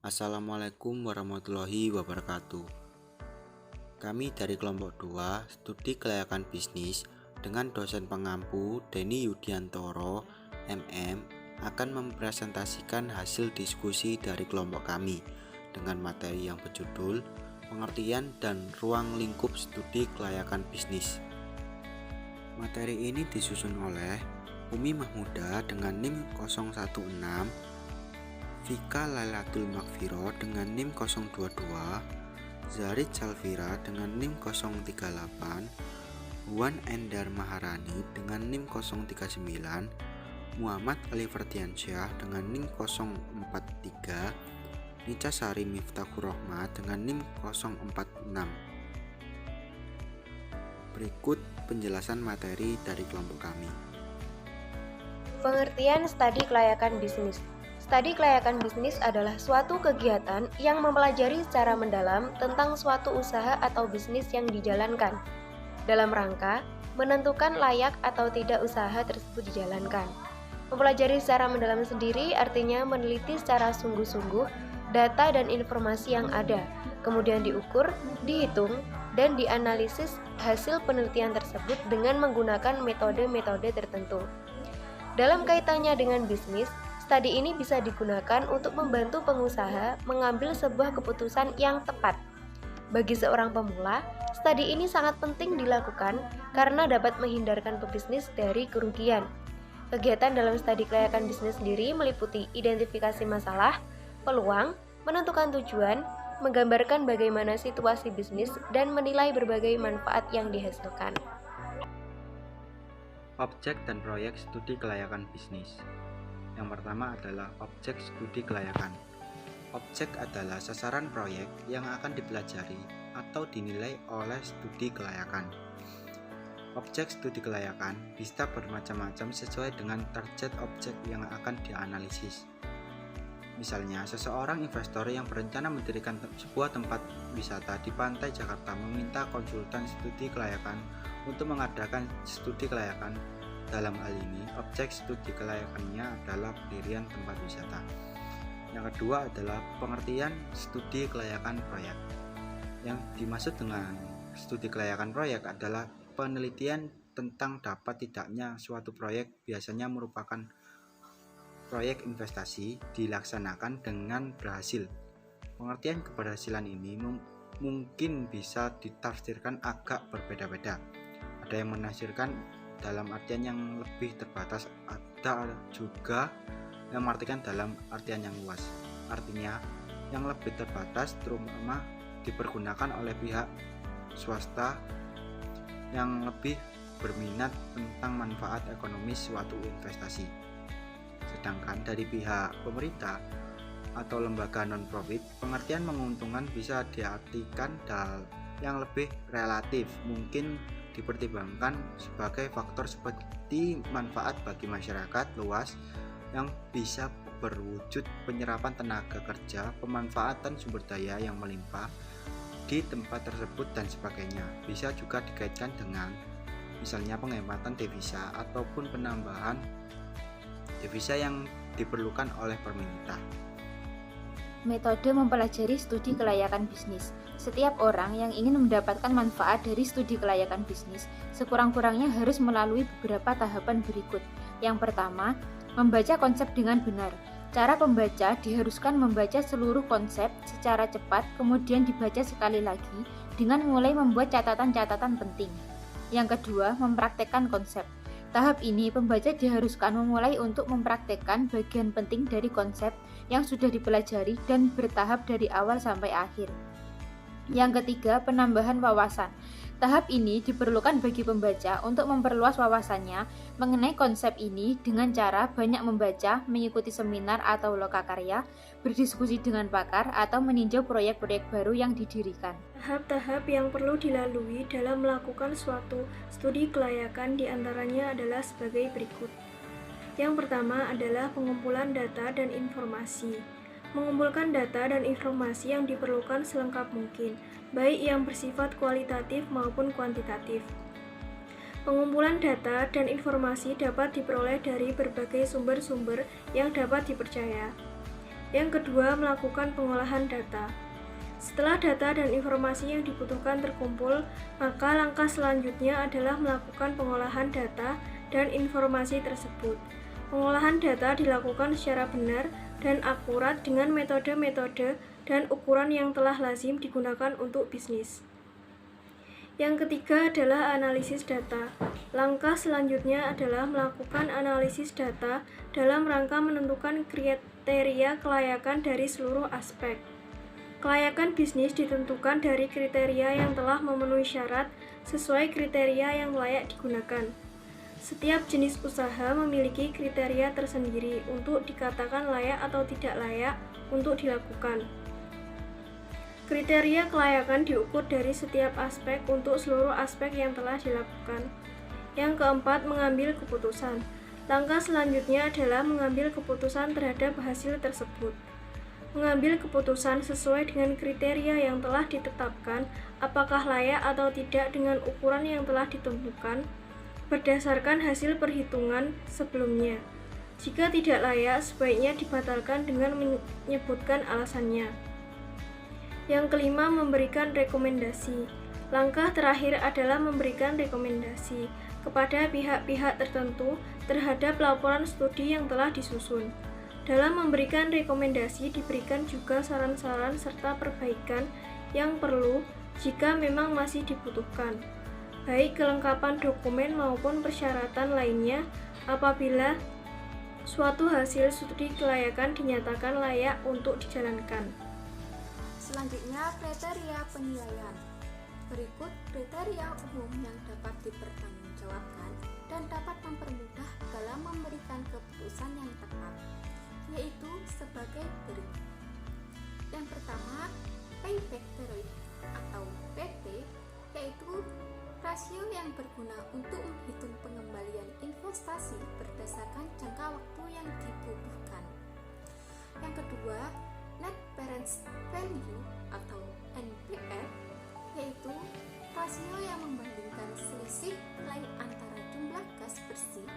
Assalamualaikum warahmatullahi wabarakatuh. Kami dari kelompok 2 studi kelayakan bisnis dengan dosen pengampu Denny Yudiantoro MM akan mempresentasikan hasil diskusi dari kelompok kami dengan materi yang berjudul pengertian dan ruang lingkup studi kelayakan bisnis. Materi ini disusun oleh Umi Mahmuda dengan NIM 016, Vika Lailatul Makfiro dengan NIM 022, Zarid Salvira dengan NIM 038, Wan Endar Maharani dengan NIM 039, Muhammad Ali Ferdiansyah dengan NIM 043, Nica Sari Miftahur Rahmat dengan NIM 046. Berikut penjelasan materi dari kelompok kami. Pengertian studi kelayakan bisnis. Studi kelayakan bisnis adalah suatu kegiatan yang mempelajari secara mendalam tentang suatu usaha atau bisnis yang dijalankan, dalam rangka menentukan layak atau tidak usaha tersebut dijalankan. Mempelajari secara mendalam sendiri artinya meneliti secara sungguh-sungguh data dan informasi yang ada, kemudian diukur, dihitung, dan dianalisis hasil penelitian tersebut dengan menggunakan metode-metode tertentu. Dalam kaitannya dengan bisnis, studi ini bisa digunakan untuk membantu pengusaha mengambil sebuah keputusan yang tepat. Bagi seorang pemula, studi ini sangat penting dilakukan karena dapat menghindarkan pebisnis dari kerugian. Kegiatan dalam studi kelayakan bisnis sendiri meliputi identifikasi masalah, peluang, menentukan tujuan, menggambarkan bagaimana situasi bisnis, dan menilai berbagai manfaat yang dihasilkan. Objek dan proyek studi kelayakan bisnis. Yang pertama adalah objek studi kelayakan. Objek adalah sasaran proyek yang akan dipelajari atau dinilai oleh studi kelayakan. Objek studi kelayakan bisa bermacam-macam sesuai dengan target objek yang akan dianalisis. Misalnya, seseorang investor yang berencana mendirikan sebuah tempat wisata di pantai Jakarta meminta konsultan studi kelayakan untuk mengadakan studi kelayakan. Dalam hal ini, objek studi kelayakannya adalah pendirian tempat wisata. Yang kedua adalah pengertian studi kelayakan proyek. Yang dimaksud dengan studi kelayakan proyek adalah penelitian tentang dapat tidaknya suatu proyek, biasanya merupakan proyek investasi, dilaksanakan dengan berhasil. Pengertian keberhasilan ini mungkin bisa ditafsirkan agak berbeda-beda. Ada yang menafsirkan dalam artian yang lebih terbatas, ada juga yang mengartikan dalam artian yang luas. Artinya, yang lebih terbatas terutama dipergunakan oleh pihak swasta yang lebih berminat tentang manfaat ekonomis suatu investasi. Sedangkan dari pihak pemerintah atau lembaga non-profit, pengertian menguntungkan bisa diartikan yang lebih relatif, mungkin dipertimbangkan sebagai faktor seperti manfaat bagi masyarakat luas yang bisa berwujud penyerapan tenaga kerja, pemanfaatan sumber daya yang melimpah di tempat tersebut dan sebagainya. Bisa juga dikaitkan dengan misalnya penghematan devisa ataupun penambahan devisa yang diperlukan oleh pemerintah. Metode mempelajari studi kelayakan bisnis. Setiap orang yang ingin mendapatkan manfaat dari studi kelayakan bisnis, sekurang-kurangnya harus melalui beberapa tahapan berikut. Yang pertama, membaca konsep dengan benar. Cara pembaca diharuskan membaca seluruh konsep secara cepat, kemudian dibaca sekali lagi dengan mulai membuat catatan-catatan penting. Yang kedua, mempraktekkan konsep. Tahap ini, pembaca diharuskan memulai untuk mempraktekkan bagian penting dari konsep yang sudah dipelajari dan bertahap dari awal sampai akhir. Yang ketiga, penambahan wawasan. Tahap ini diperlukan bagi pembaca untuk memperluas wawasannya mengenai konsep ini dengan cara banyak membaca, mengikuti seminar atau lokakarya, berdiskusi dengan pakar, atau meninjau proyek-proyek baru yang didirikan. Tahap-tahap yang perlu dilalui dalam melakukan suatu studi kelayakan diantaranya adalah sebagai berikut. Yang pertama adalah pengumpulan data dan informasi. Mengumpulkan data dan informasi yang diperlukan selengkap mungkin, baik yang bersifat kualitatif maupun kuantitatif. Pengumpulan data dan informasi dapat diperoleh dari berbagai sumber-sumber yang dapat dipercaya. Yang kedua, melakukan pengolahan data. Setelah data dan informasi yang dibutuhkan terkumpul, maka langkah selanjutnya adalah melakukan pengolahan data dan informasi tersebut. Pengolahan data dilakukan secara benar dan akurat dengan metode-metode dan ukuran yang telah lazim digunakan untuk bisnis. Yang ketiga adalah analisis data. Langkah selanjutnya adalah melakukan analisis data dalam rangka menentukan kriteria kelayakan dari seluruh aspek. Kelayakan bisnis ditentukan dari kriteria yang telah memenuhi syarat sesuai kriteria yang layak digunakan. Setiap jenis usaha memiliki kriteria tersendiri untuk dikatakan layak atau tidak layak untuk dilakukan. Kriteria kelayakan diukur dari setiap aspek untuk seluruh aspek yang telah dilakukan. Yang keempat, mengambil keputusan. Langkah selanjutnya adalah mengambil keputusan terhadap hasil tersebut. Mengambil keputusan sesuai dengan kriteria yang telah ditetapkan, apakah layak atau tidak dengan ukuran yang telah ditentukan, berdasarkan hasil perhitungan sebelumnya. Jika tidak layak, sebaiknya dibatalkan dengan menyebutkan alasannya. Yang kelima, memberikan rekomendasi. Langkah terakhir adalah memberikan rekomendasi kepada pihak-pihak tertentu terhadap laporan studi yang telah disusun. Dalam memberikan rekomendasi diberikan juga saran-saran serta perbaikan yang perlu jika memang masih dibutuhkan, baik kelengkapan dokumen maupun persyaratan lainnya apabila suatu hasil studi kelayakan dinyatakan layak untuk dijalankan. Selanjutnya, kriteria penilaian. Berikut kriteria umum yang dapat dipertanggungjawabkan dan dapat mempermudah dalam memberikan keputusan yang tepat, yaitu sebagai berikut. Yang pertama, payback period atau PT, yaitu rasio yang berguna untuk menghitung pengembalian investasi berdasarkan jangka waktu yang dibutuhkan. Yang kedua, net parent value atau NPV, yaitu rasio yang membandingkan selisih nilai antara jumlah gas bersih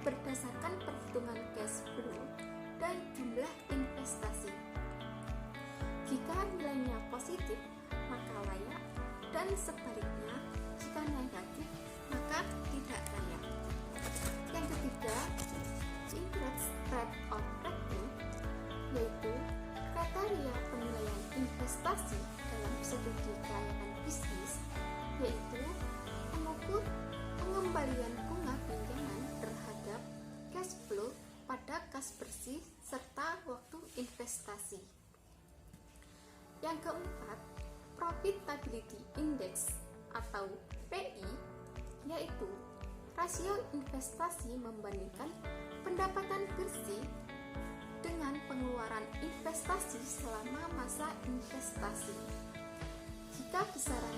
berdasarkan perhitungan cash flow dan jumlah investasi. Jika nilainya positif, maka layak, dan sebaliknya, jika negatif, maka tidak layak. Yang ketiga, interest rate of return, yaitu kriteria penilaian investasi dalam studi kelayakan bisnis, yaitu mengukur pengembalian bunga pinjaman terhadap cash flow pada kas bersih serta waktu investasi. Yang keempat, profitability index atau PI, yaitu rasio investasi membandingkan pendapatan bersih dengan pengeluaran investasi selama masa investasi. Jika besaran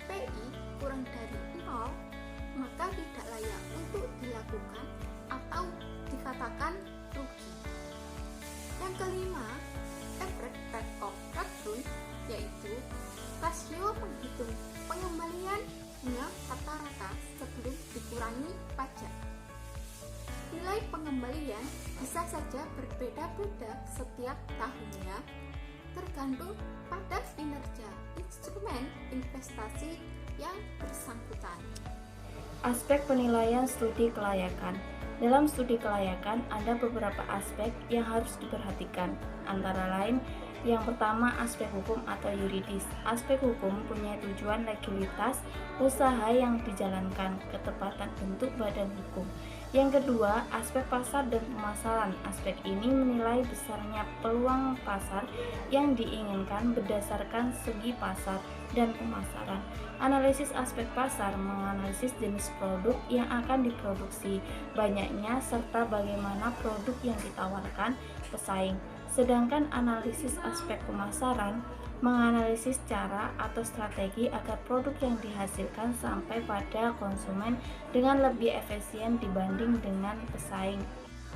PI kurang dari 0, maka tidak layak untuk dilakukan atau dikatakan rugi. Yang kelima, average rate of return, yaitu rasio menghitung pengembalian bunga rata-rata sebelum dikurangi pajak. Nilai pengembalian bisa saja berbeda-beda setiap tahunnya, tergantung pada kinerja instrumen investasi yang bersangkutan. Aspek penilaian studi kelayakan. Dalam studi kelayakan ada beberapa aspek yang harus diperhatikan, antara lain yang pertama aspek hukum atau yuridis. Aspek hukum punya tujuan legalitas usaha yang dijalankan, ketepatan bentuk badan hukum. Yang kedua, aspek pasar dan pemasaran. Aspek ini menilai besarnya peluang pasar yang diinginkan berdasarkan segi pasar dan pemasaran. Analisis aspek pasar menganalisis jenis produk yang akan diproduksi, banyaknya serta bagaimana produk yang ditawarkan pesaing. Sedangkan analisis aspek pemasaran menganalisis cara atau strategi agar produk yang dihasilkan sampai pada konsumen dengan lebih efisien dibanding dengan pesaing.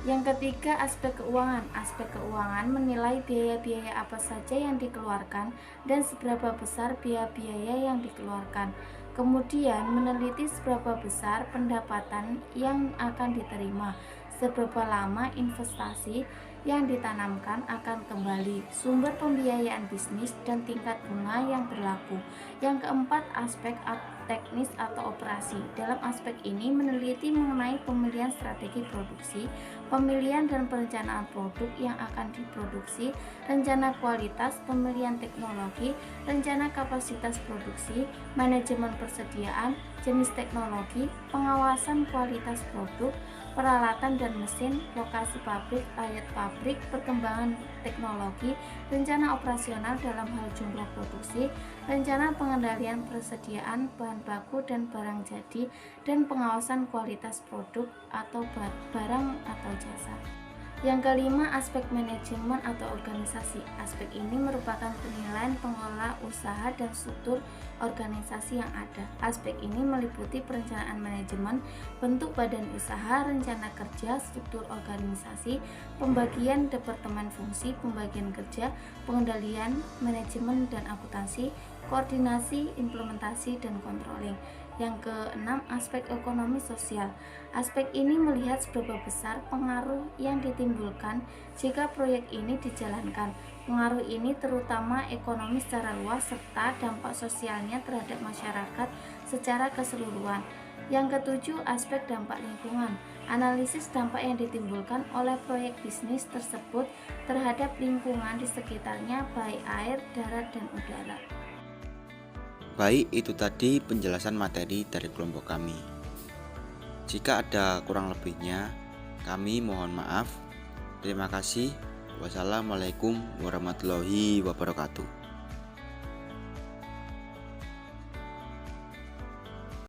Yang ketiga, aspek keuangan. Aspek keuangan menilai biaya-biaya apa saja yang dikeluarkan dan seberapa besar biaya-biaya yang dikeluarkan. Kemudian meneliti seberapa besar pendapatan yang akan diterima, seberapa lama investasi yang ditanamkan akan kembali, sumber pembiayaan bisnis, dan tingkat bunga yang berlaku. Yang keempat, aspek teknis atau operasi. Dalam aspek ini meneliti mengenai pemilihan strategi produksi, pemilihan dan perencanaan produk yang akan diproduksi, rencana kualitas, pemilihan teknologi, rencana kapasitas produksi, manajemen persediaan, jenis teknologi, pengawasan kualitas produk, peralatan dan mesin, lokasi pabrik, layout pabrik, perkembangan teknologi, rencana operasional dalam hal jumlah produksi, rencana pengendalian persediaan bahan baku dan barang jadi, dan pengawasan kualitas produk atau barang atau jasa. Yang kelima, aspek manajemen atau organisasi. Aspek ini merupakan penilaian pengelola usaha dan struktur organisasi yang ada. Aspek ini meliputi perencanaan manajemen, bentuk badan usaha, rencana kerja, struktur organisasi, pembagian departemen fungsi, pembagian kerja, pengendalian, manajemen dan akuntansi, koordinasi, implementasi, dan controlling. Yang keenam, aspek ekonomi sosial. Aspek ini melihat seberapa besar pengaruh yang ditimbulkan jika proyek ini dijalankan. Pengaruh ini terutama ekonomi secara luas serta dampak sosialnya terhadap masyarakat secara keseluruhan. Yang ketujuh, aspek dampak lingkungan. Analisis dampak yang ditimbulkan oleh proyek bisnis tersebut terhadap lingkungan di sekitarnya, baik air, darat, dan udara. Baik, itu tadi penjelasan materi dari kelompok kami. Jika ada kurang lebihnya, kami mohon maaf. Terima kasih. Wassalamualaikum warahmatullahi wabarakatuh.